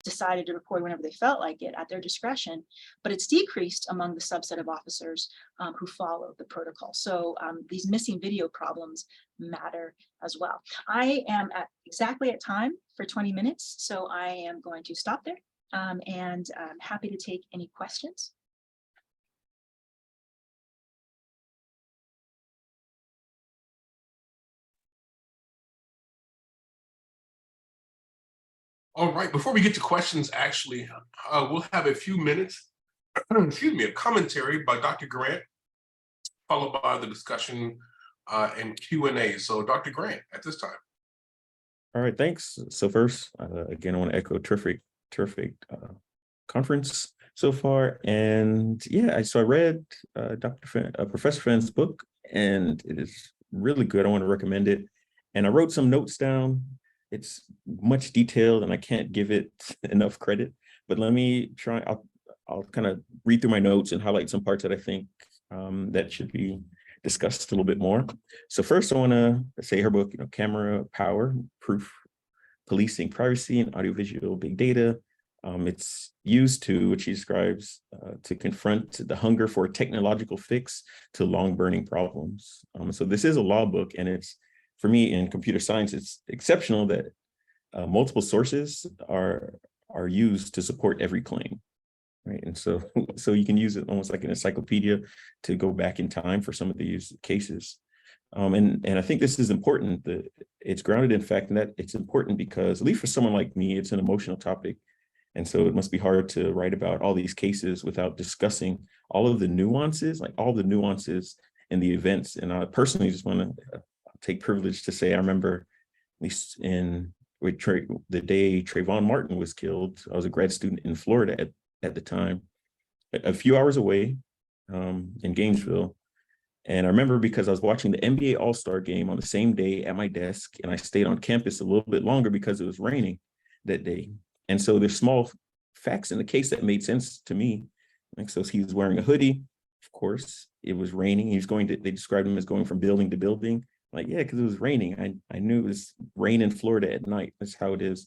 decided to record whenever they felt like it at their discretion, but it's decreased among the subset of officers who follow the protocol. So these missing video problems matter as well. I am exactly at time for 20 minutes, so I am going to stop there and I'm happy to take any questions. All right, before we get to questions, actually, we'll have a few minutes, excuse me, a commentary by Dr. Grant, followed by the discussion and Q&A. So Dr. Grant, at this time. All right, thanks. So first, again, I want to echo terrific conference so far. And yeah, so I read Professor Fenn's book, and it is really good. I want to recommend it. And I wrote some notes down. It's much detailed and I can't give it enough credit, but let me try. I'll kind of read through my notes and highlight some parts that I think that should be discussed a little bit more. So first I want to say her book, Camera Power, Proof, Policing Privacy and Audiovisual Big Data. It's used to, which she describes, to confront the hunger for a technological fix to long burning problems. So this is a law book, and it's, for me in computer science, it's exceptional that multiple sources are used to support every claim, right? And so you can use it almost like an encyclopedia to go back in time for some of these cases. And I think this is important, that it's grounded in fact, and that it's important because, at least for someone like me, it's an emotional topic. And so it must be hard to write about all these cases without discussing all of the nuances, in the events. And I personally just want to take privilege to say, I remember, at least the day Trayvon Martin was killed, I was a grad student in Florida at the time, a few hours away in Gainesville. And I remember because I was watching the NBA All-Star game on the same day at my desk, and I stayed on campus a little bit longer because it was raining that day. And so there's small facts in the case that made sense to me. Like, so he was wearing a hoodie, of course, it was raining. They described him as going from building to building. Like, yeah, because it was raining. I knew it was rain in Florida at night. That's how it is.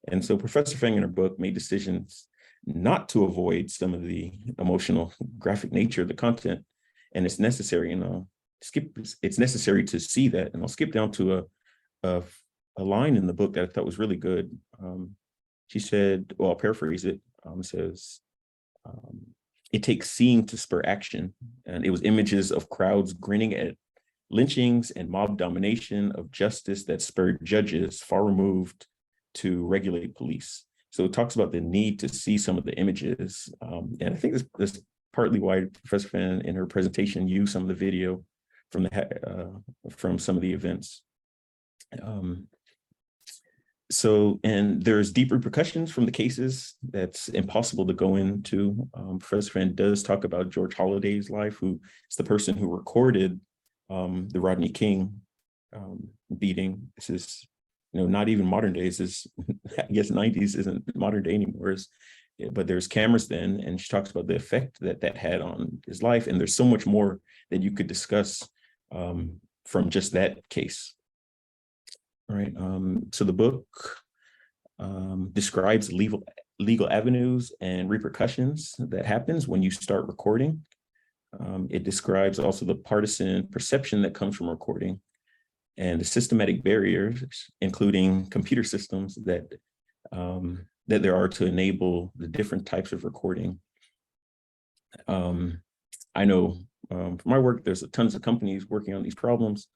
And so Professor Feng in her book made decisions not to avoid some of the emotional graphic nature of the content. And it's necessary, it's necessary to see that. And I'll skip down to a line in the book that I thought was really good. She said, well, I'll paraphrase it. It says, it takes seeing to spur action. And it was images of crowds grinning at lynchings and mob domination of justice that spurred judges far removed to regulate police. So it talks about the need to see some of the images. And I think this partly why Professor Fenn in her presentation used some of the video from some of the events. And there's deep repercussions from the cases that's impossible to go into. Professor Fenn does talk about George Holliday's life, who is the person who recorded the Rodney King beating. This is, not even modern days. This, I guess, 90s isn't modern day anymore. But there's cameras then, and she talks about the effect that had on his life. And there's so much more that you could discuss from just that case. All right. So the book describes legal avenues and repercussions that happens when you start recording. It describes also the partisan perception that comes from recording and the systematic barriers, including computer systems that there are to enable the different types of recording. I know for my work, there's tons of companies working on these problems.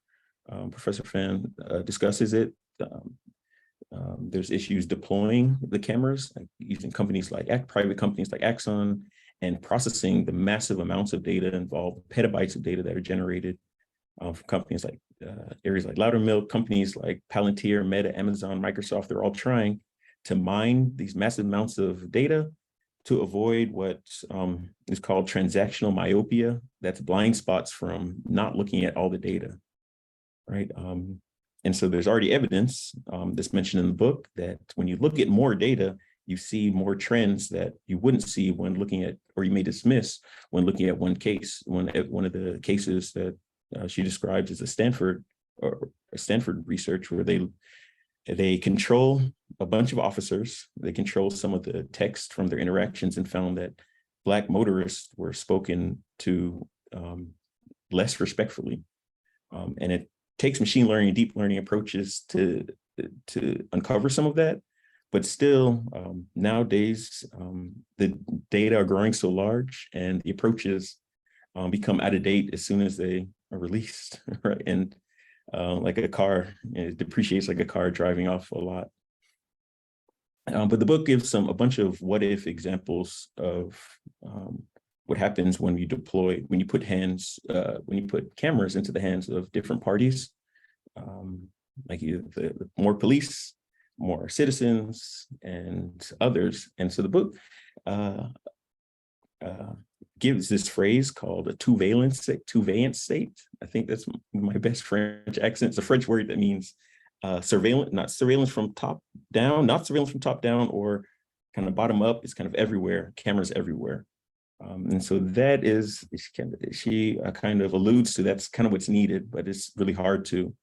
Professor Fenn discusses it. There's issues deploying the cameras, like using private companies like Axon, and processing the massive amounts of data involved, petabytes of data that are generated from companies like areas like Loudermilk, companies like Palantir, Meta, Amazon, Microsoft. They're all trying to mine these massive amounts of data to avoid what is called transactional myopia. That's blind spots from not looking at all the data, right? And so there's already evidence that's mentioned in the book that when you look at more data, you see more trends that you wouldn't see when looking at, or you may dismiss when looking at one case. One of the cases that she describes as a Stanford research, where they They control a bunch of officers. They control some of the text from their interactions and found that Black motorists were spoken to less respectfully. And it takes machine learning and deep learning approaches to uncover some of that. But still, nowadays, the data are growing so large and the approaches become out of date as soon as they are released, right? And like a car, it depreciates like a car driving off a lot. But the book gives a bunch of what if examples of what happens when you put cameras into the hands of different parties, like the more police, more citizens, and others. And so the book gives this phrase called a two-valent state. I think that's my best French accent. It's a French word that means surveillance, not surveillance from top down, or kind of bottom up. It's kind of everywhere, cameras everywhere. And so that is, she kind of alludes to, that's kind of what's needed, but it's really hard to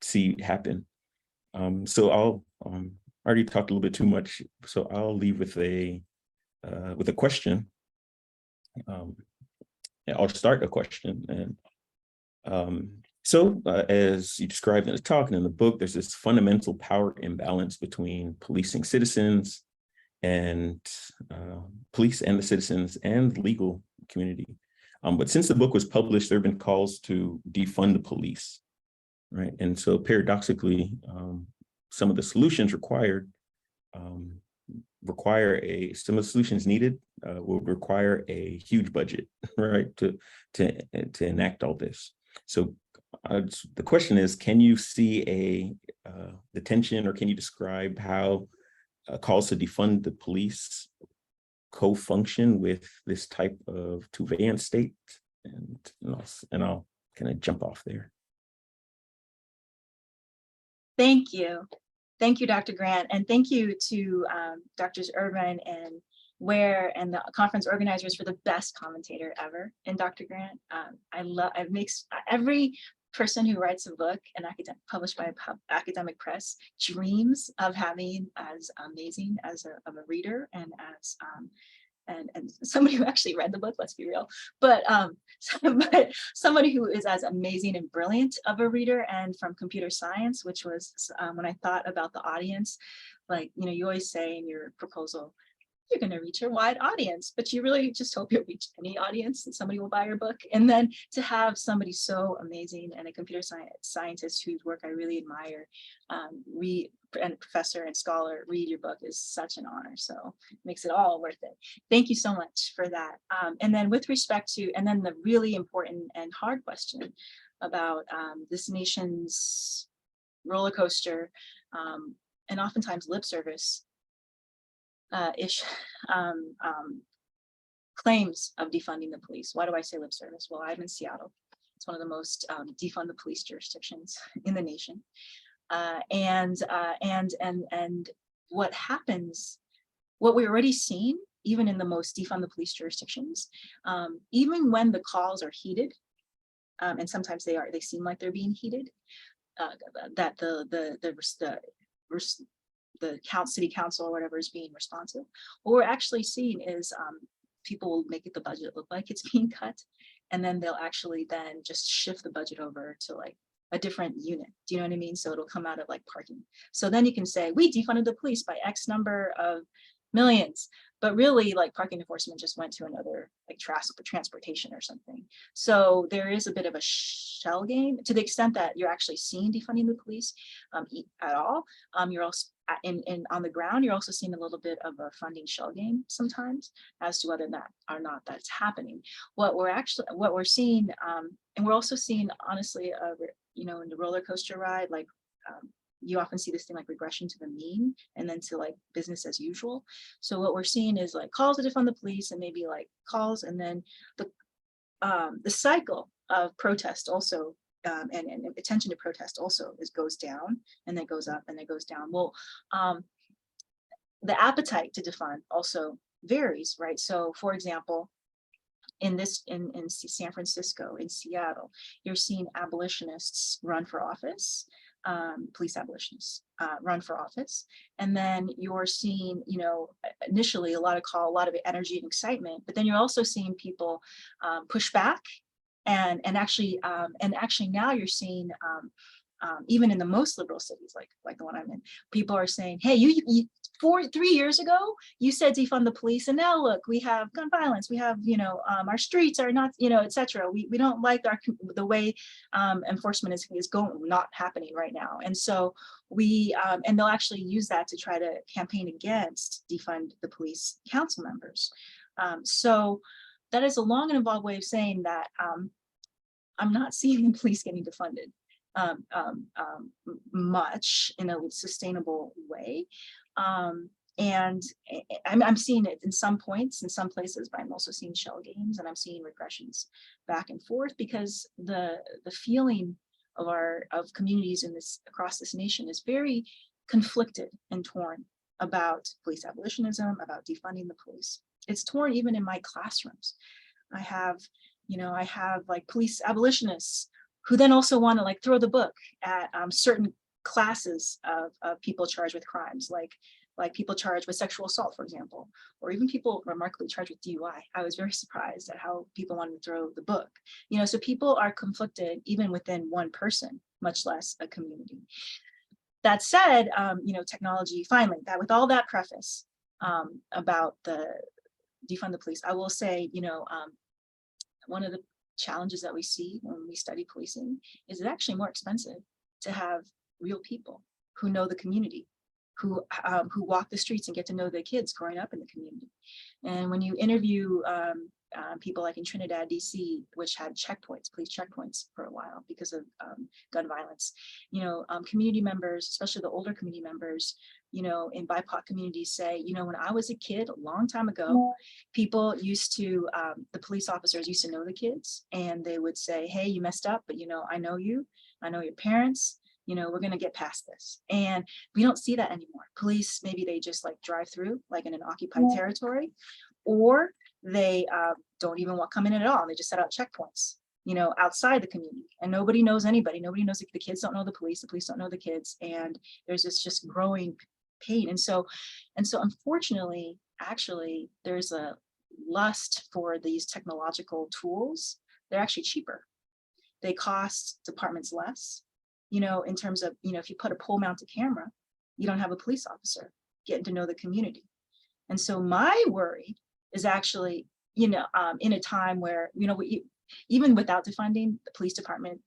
see happen. So I'll already talked a little bit too much, so I'll leave with a question. I'll start a question. And so as you described in the talk and in the book, there's this fundamental power imbalance between policing citizens and police and the citizens and the legal community. But since the book was published, there have been calls to defund the police, right? And so paradoxically, some of the solutions required some of the solutions needed would require a huge budget, right, to enact all this. So the question is, can you see the tension, or can you describe how calls to defund the police co-function with this type of two-valent state? And I'll kind of jump off there. Thank you. Thank you, Dr. Grant, and thank you to Drs. Irvin and Ware and the conference organizers for the best commentator ever in Dr. Grant. It makes every person who writes a book and published by an academic press dreams of having as amazing as a reader and as and somebody who actually read the book, let's be real, but somebody who is as amazing and brilliant of a reader. And from computer science, which was when I thought about the audience, like, you always say in your proposal, you're going to reach a wide audience, but you really just hope you'll reach any audience and somebody will buy your book. And then to have somebody so amazing and a computer scientist whose work I really admire, and professor and scholar read your book is such an honor. So it makes it all worth it. Thank you so much for that. And then with respect to, and then the really important and hard question about this nation's roller coaster and oftentimes lip service claims of defunding the police. Why do I say lip service? Well, I'm in Seattle. It's one of the most defund the police jurisdictions in the nation. And what happens, what we're already seeing, even in the most defund the police jurisdictions, even when the calls are heated, and sometimes they seem like they're being heated, that the city council or whatever is being responsive. What we're actually seeing is people will make the budget look like it's being cut, and then they'll actually then just shift the budget over to like a different unit. Do you know what I mean? So it'll come out of like parking. So then you can say, we defunded the police by X number of millions, but really like parking enforcement just went to another like transportation or something. So there is a bit of a shell game to the extent that you're actually seeing defunding the police at all. You're also on the ground, you're also seeing a little bit of a funding shell game sometimes as to whether that or not that's happening. What we're seeing, and we're also seeing honestly, in the roller coaster ride, like you often see this thing like regression to the mean and then to like business as usual. So what we're seeing is like calls to defund the police and maybe like calls, and then the cycle of protest also and attention to protest also goes down and then goes up and then goes down. Well, the appetite to defund also varies, right? So for example, in San Francisco, in Seattle, you're seeing abolitionists run for office, police abolitionists run for office. And then you're seeing, you know, initially a lot of energy and excitement, but then you're also seeing people push back, and actually now you're seeing even in the most liberal cities, like the one I'm in, people are saying, hey, you 3 years ago, you said defund the police, and now look, we have gun violence, we have, you know, our streets are not, you know, etc. We don't like the way enforcement is not happening right now. And so and they'll actually use that to try to campaign against defund the police council members. So that is a long and involved way of saying that I'm not seeing the police getting defunded much in a sustainable way. And I'm seeing it in some points, in some places, but I'm also seeing shell games, and I'm seeing regressions back and forth, because the feeling of communities across this nation is very conflicted and torn about police abolitionism, about defunding the police. It's torn even in my classrooms. I have like police abolitionists who then also want to like throw the book at certain classes of people charged with crimes, like people charged with sexual assault, for example, or even people remarkably charged with DUI. I was very surprised at how people wanted to throw the book. You know, so people are conflicted even within one person, much less a community. That said, you know, technology, finally, that with all that preface about the defund the police, I will say, you know, one of the challenges that we see when we study policing is it's actually more expensive to have real people who know the community, who walk the streets and get to know the kids growing up in the community. And when you interview people like in Trinidad, DC, which had checkpoints, police checkpoints for a while because of gun violence, you know, community members, especially the older community members, you know, in BIPOC communities say, you know, when I was a kid a long time ago, people used to, the police officers used to know the kids, and they would say, hey, you messed up, but you know, I know you, I know your parents, you know, we're going to get past this. And we don't see that anymore. Police, maybe they just like drive through like in an occupied territory, or they don't even want to come in at all. They just set out checkpoints, you know, outside the community, and nobody knows anybody. Nobody knows, the kids don't know the police don't know the kids. And there's this just growing pain. And so unfortunately, actually, there's a lust for these technological tools. They're actually cheaper. They cost departments less. You know, in terms of, you know, if you put a pole mounted camera, you don't have a police officer getting to know the community. And so my worry is actually, you know, in a time where, you know, even without defunding, the police department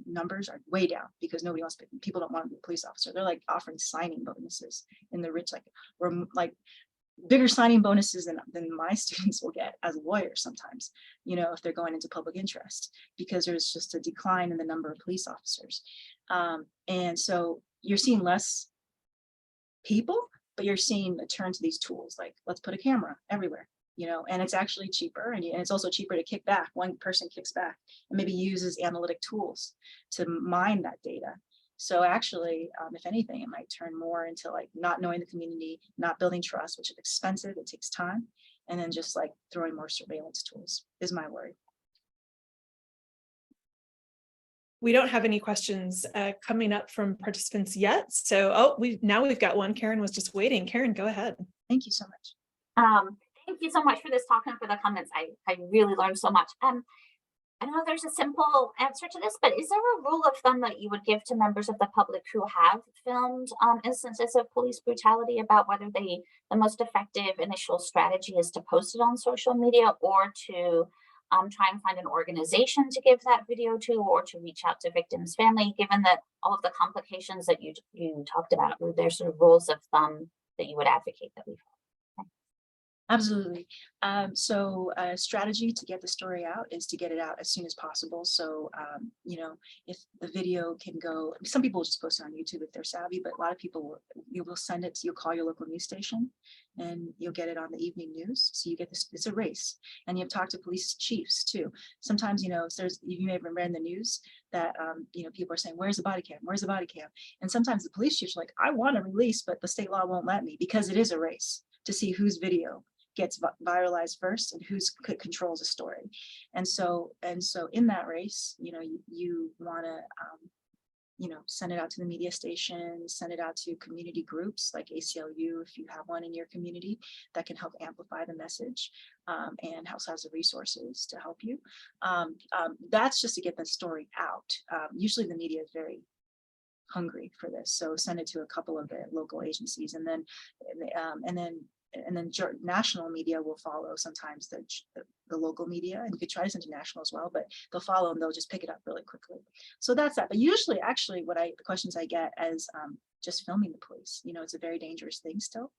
numbers are way down because nobody wants, people don't want to be a police officer. They're like offering signing bonuses in the rich, or like bigger signing bonuses than my students will get as lawyers sometimes, you know, if they're going into public interest, because there's just a decline in the number of police officers. And so you're seeing less people, but you're seeing a turn to these tools, like let's put a camera everywhere, you know, and it's actually cheaper, and it's also cheaper to kick back. One person kicks back and maybe uses analytic tools to mine that data. So actually, if anything, it might turn more into like not knowing the community, not building trust, which is expensive, it takes time, and then just like throwing more surveillance tools is my worry. We don't have any questions coming up from participants yet. So, now we've got one. Karen was just waiting. Karen, go ahead. Thank you so much. Thank you so much for this talk and for the comments. I really learned so much. I know there's a simple answer to this, but is there a rule of thumb that you would give to members of the public who have filmed instances of police brutality about whether the most effective initial strategy is to post it on social media, or to try and find an organization to give that video to, or to reach out to victims' family, given that all of the complications that you talked about? Were there sort of rules of thumb that you would advocate that we follow? Absolutely. So a strategy to get the story out is to get it out as soon as possible. So, you know, if the video can go, some people will just post it on YouTube if they're savvy, but a lot of people you will send it, you'll call your local news station and you'll get it on the evening news. So you get this, it's a race, and you've talked to police chiefs too. Sometimes, you know, you may have read in the news that, you know, people are saying, where's the body cam? Where's the body cam? And sometimes the police chiefs are like, I want to release, but the state law won't let me, because it is a race to see whose video gets viralized first and who controls the story. And so in that race, you want to send it out to the media stations, send it out to community groups like ACLU, if you have one in your community that can help amplify the message, and House has the resources to help you. That's just to get the story out. Usually the media is very hungry for this, so send it to a couple of the local agencies, and then national media will follow. Sometimes the local media, and you could try this international as well, but they'll follow and they'll just pick it up really quickly. So that's that. But usually, actually, the questions I get is just filming the police. It's a very dangerous thing still.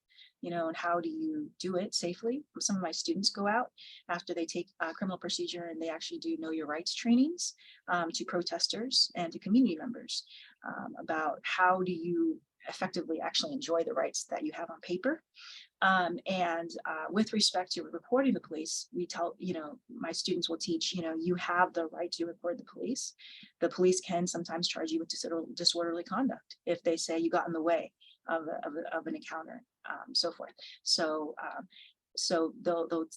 And how do you do it safely? Some of my students go out after they take criminal procedure, and they actually do know your rights trainings to protesters and to community members about how do you effectively actually enjoy the rights that you have on paper. With respect to reporting the police, we tell, my students will teach, you have the right to report the police. The police can sometimes charge you with disorderly conduct if they say you got in the way of an encounter, so forth. So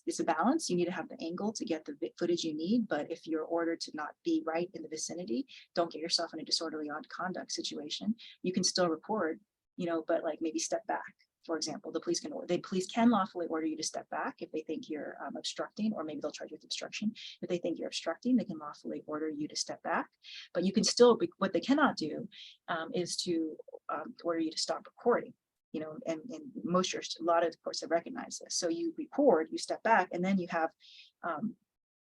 it's a balance. You need to have the angle to get the footage you need, but if you're ordered to not be right in the vicinity, don't get yourself in a disorderly conduct situation. You can still report, but like maybe step back. For example, the police can lawfully order you to step back if they think you're obstructing, or maybe they'll charge you with obstruction. If they think you're obstructing, they can lawfully order you to step back. But you can still, what they cannot do is to order you to stop recording. And most a lot of courts have recognized this. So you record, you step back, and then you have,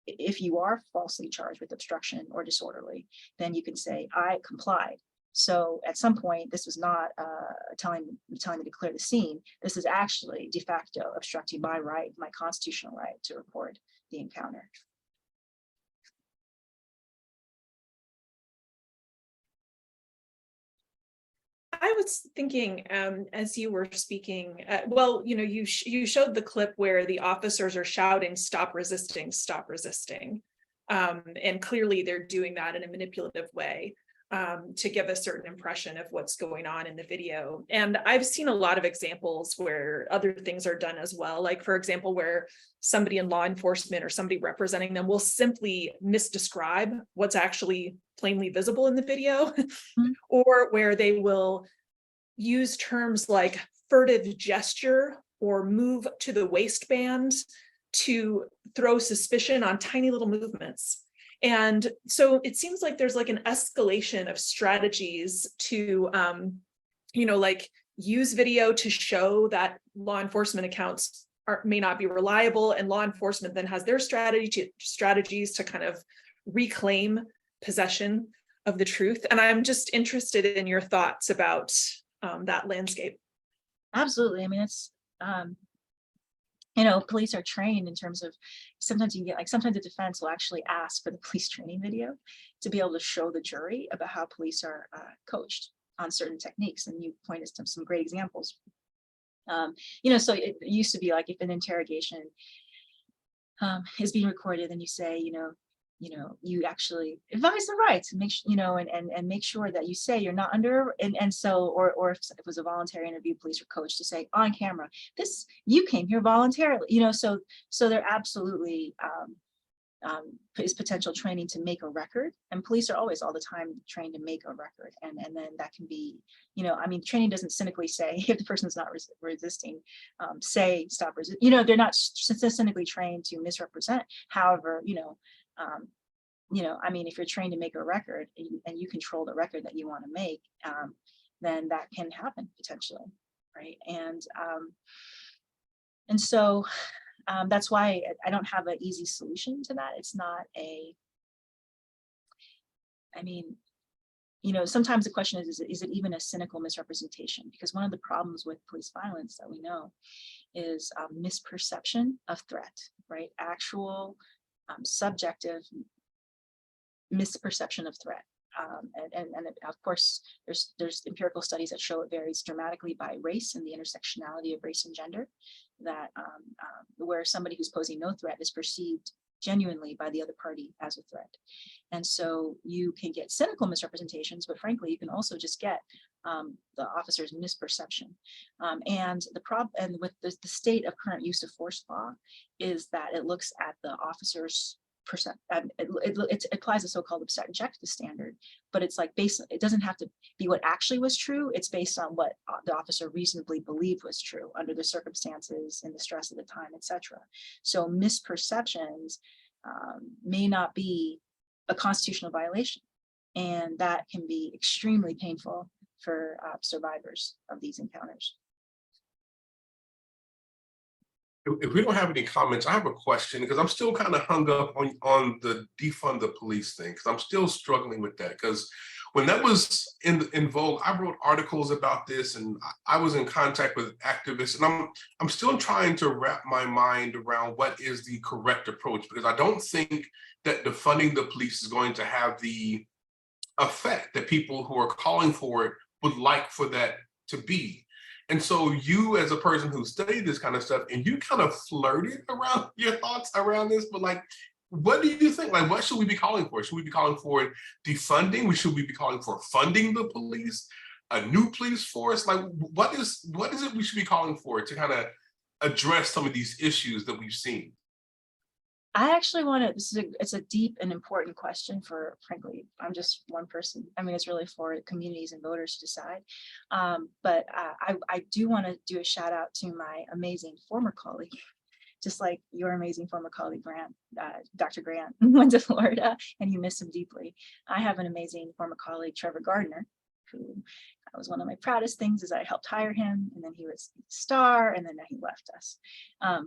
if you are falsely charged with obstruction or disorderly, then you can say, I complied. So at some point, this was not telling me to clear the scene. This is actually de facto obstructing my right, my constitutional right to record the encounter. I was thinking, as you were speaking, well, you showed the clip where the officers are shouting, "Stop resisting, stop resisting." And clearly they're doing that in a manipulative way to give a certain impression of what's going on in the video. And I've seen a lot of examples where other things are done as well. Like, for example, where somebody in law enforcement or somebody representing them will simply misdescribe what's actually plainly visible in the video, or where they will use terms like furtive gesture or move to the waistband to throw suspicion on tiny little movements. And so it seems like there's like an escalation of strategies to, like use video to show that law enforcement accounts may not be reliable, and law enforcement then has their strategies to kind of reclaim possession of the truth. And I'm just interested in your thoughts about that landscape. Absolutely. I mean, it's, police are trained in terms of, sometimes you can get sometimes the defense will actually ask for the police training video to be able to show the jury about how police are coached on certain techniques. And you pointed to some great examples. So it used to be like, if an interrogation is being recorded, and you say, you actually advise the rights and make and make sure that you say you're not under, and so, or if it was a voluntary interview, police are coached to say on camera, you came here voluntarily, so there absolutely is potential training to make a record, and police are always all the time trained to make a record, and then that can be, training doesn't cynically say, if the person's not resisting, say stop resist. They're not cynically trained to misrepresent. However, if you're trained to make a record and you control the record that you want to make, then that can happen potentially, right? And so that's why I don't have an easy solution to that. It's not sometimes the question is it even a cynical misrepresentation? Because one of the problems with police violence that we know is misperception of threat, right? Actual subjective misperception of threat. And of course, there's empirical studies that show it varies dramatically by race and the intersectionality of race and gender, that where somebody who's posing no threat is perceived genuinely by the other party as a threat. And so you can get cynical misrepresentations, but frankly, you can also just get the officer's misperception. And the problem, and with the state of current use of force law, is that it looks at the officer's it applies a so-called objective standard, but it's like it doesn't have to be what actually was true. It's based on what the officer reasonably believed was true under the circumstances and the stress of the time, etc. So misperceptions may not be a constitutional violation, and that can be extremely painful for survivors of these encounters. If we don't have any comments, I have a question, because I'm still kind of hung up on the defund the police thing, because I'm still struggling with that. Because when that was in vogue, I wrote articles about this, and I was in contact with activists, and I'm still trying to wrap my mind around what is the correct approach, because I don't think that defunding the police is going to have the effect that people who are calling for it would like for that to be. And so you, as a person who studied this kind of stuff, and you kind of flirted around your thoughts around this, but like, what do you think? Like, what should we be calling for? Should we be calling for defunding? Should we be calling for funding the police? A new police force? Like, what is it we should be calling for to kind of address some of these issues that we've seen? I actually want to, it's a deep and important question for, frankly, I'm just one person. I mean, it's really for communities and voters to decide. But I do want to do a shout out to my amazing former colleague, just like your amazing former colleague, Grant, Dr. Grant, went to Florida, and you miss him deeply. I have an amazing former colleague, Trevor Gardner, who was one of my proudest things is I helped hire him, and then he was a star, and then he left us.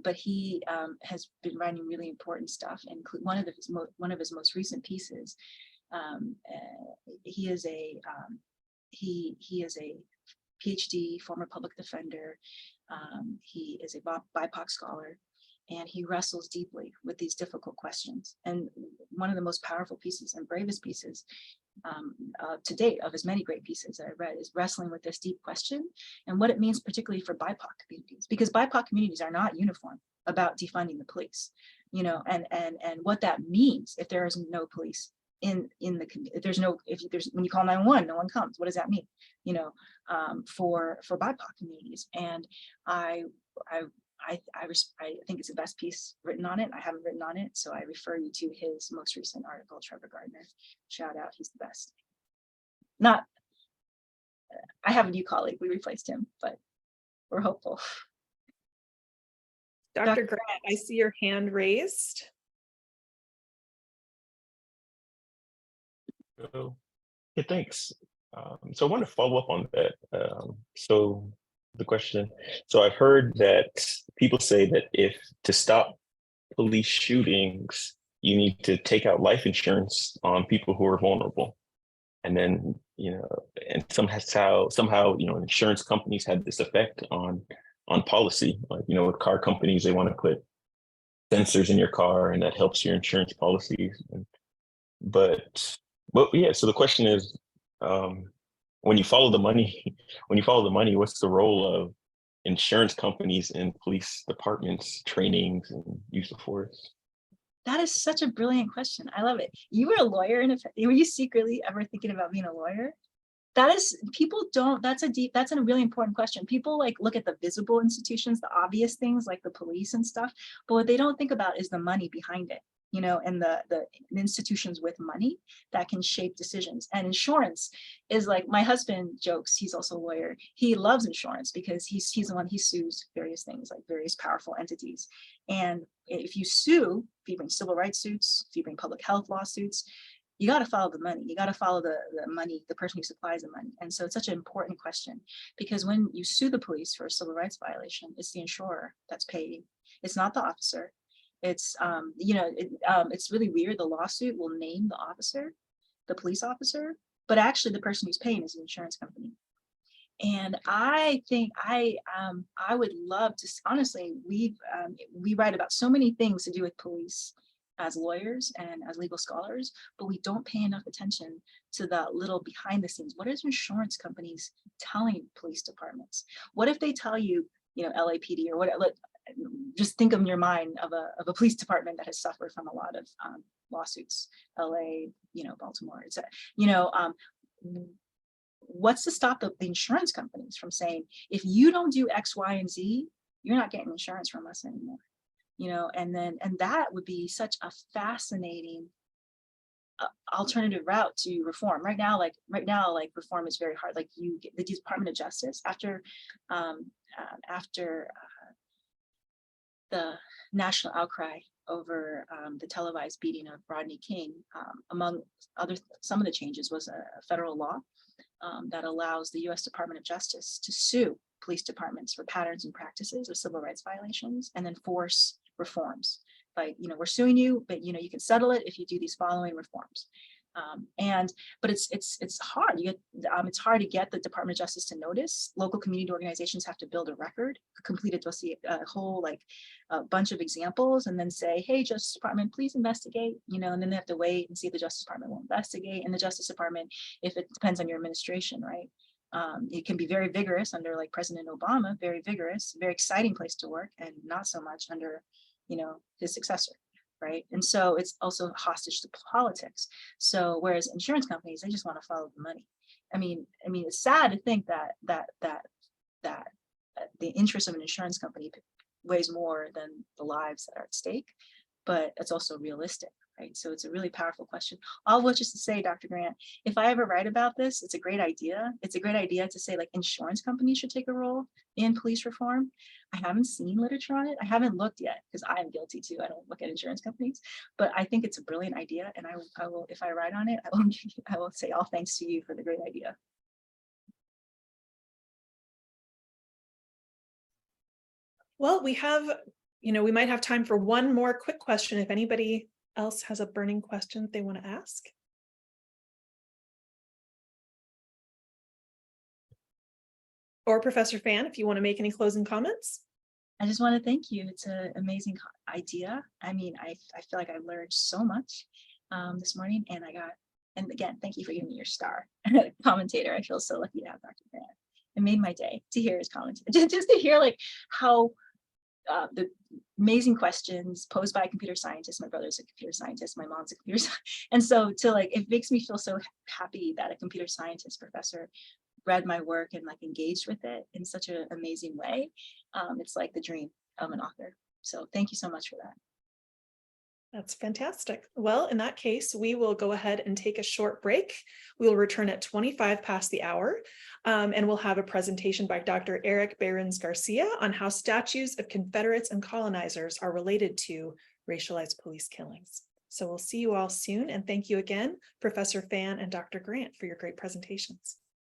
But he has been writing really important stuff, and one of his most recent pieces. He is a PhD, former public defender. He is a BIPOC scholar, and he wrestles deeply with these difficult questions. And one of the most powerful pieces and bravest pieces to date of as many great pieces that I read is wrestling with this deep question and what it means particularly for BIPOC communities, because BIPOC communities are not uniform about defunding the police, you know, and what that means if there is no police in the community. If there's when you call 911, no one comes. What does that mean, you know, for BIPOC communities? And I think it's the best piece written on it. I haven't written on it, so I refer you to his most recent article, Trevor Gardner. Shout out, he's the best. I have a new colleague, we replaced him, but we're hopeful. Dr. Grant, I see your hand raised. Yeah, thanks. So I want to follow up on that. So the question, so I've heard that people say that if to stop police shootings, you need to take out life insurance on people who are vulnerable. And then, you know, and somehow, you know, insurance companies had this effect on policy. Like, you know, with car companies, they want to put sensors in your car, and that helps your insurance policies. But yeah, so the question is, when you follow the money, what's the role of insurance companies in police departments, trainings, and use of force? That is such a brilliant question. I love it. You were a lawyer, and were you secretly ever thinking about being a lawyer? That's a really important question. People like look at the visible institutions, the obvious things like the police and stuff, but what they don't think about is the money behind it, you know, and the institutions with money that can shape decisions. And insurance is like, my husband jokes, he's also a lawyer. He loves insurance because he's the one, he sues various things, like various powerful entities. And if you sue, if you bring civil rights suits, if you bring public health lawsuits, you got to follow the money. You got to follow the money, the person who supplies the money. And so it's such an important question, because when you sue the police for a civil rights violation, it's the insurer that's paying. It's not the officer. It's, you know, it's really weird. The lawsuit will name the officer, the police officer, but actually the person who's paying is the insurance company. And I think I would love to, honestly, we write about so many things to do with police as lawyers and as legal scholars, but we don't pay enough attention to the little behind the scenes. What is insurance companies telling police departments? What if they tell you, you know, LAPD or whatever, just think in your mind of a police department that has suffered from a lot of lawsuits, LA, you know, Baltimore, etc. You know, what's to stop the insurance companies from saying, if you don't do X, Y, and Z, you're not getting insurance from us anymore, you know? And that would be such a fascinating alternative route to reform. Right now, reform is very hard. Like the Department of Justice, after the national outcry over the televised beating of Rodney King, among some of the changes was a federal law that allows the U.S. Department of Justice to sue police departments for patterns and practices of civil rights violations and then force reforms. Like, you know, we're suing you, but, you know, you can settle it if you do these following reforms. But it's hard. It's hard to get the Department of Justice to notice. Local community organizations have to build a record, complete a whole bunch of examples, and then say, hey, Justice Department, please investigate, you know, and then they have to wait and see if the Justice Department will investigate. And the Justice Department, if it depends on your administration, right? It can be very vigorous under like President Obama, very vigorous, very exciting place to work, and not so much under, you know, his successor. Right. And so it's also hostage to politics. So whereas insurance companies, they just want to follow the money. I mean, it's sad to think that the interest of an insurance company weighs more than the lives that are at stake, but it's also realistic. Right. So it's a really powerful question. All of which is to say, Dr. Grant, if I ever write about this, it's a great idea. It's a great idea to say like insurance companies should take a role in police reform. I haven't seen literature on it. I haven't looked yet because I am guilty too. I don't look at insurance companies, but I think it's a brilliant idea. And I will, if I write on it, I will say all thanks to you for the great idea. Well, we have, you know, we might have time for one more quick question if anybody else has a burning question that they want to ask. Or Professor Fan, if you want to make any closing comments. I just want to thank you. It's an amazing idea. I mean, I feel like I learned so much this morning, and again, thank you for giving me your star commentator. I feel so lucky to have Dr. Grant. It made my day to hear his comments, just to hear like how the amazing questions posed by a computer scientist. My brother's a computer scientist, my mom's a computer scientist. And so it makes me feel so happy that a computer scientist professor read my work and like engaged with it in such an amazing way. It's like the dream of an author. So thank you so much for that. That's fantastic. Well, in that case, we will go ahead and take a short break. We will return at 25 past the hour, and we'll have a presentation by Dr. Eric Behrens Garcia on how statues of Confederates and colonizers are related to racialized police killings. So we'll see you all soon. And thank you again, Professor Fan and Dr. Grant, for your great presentations.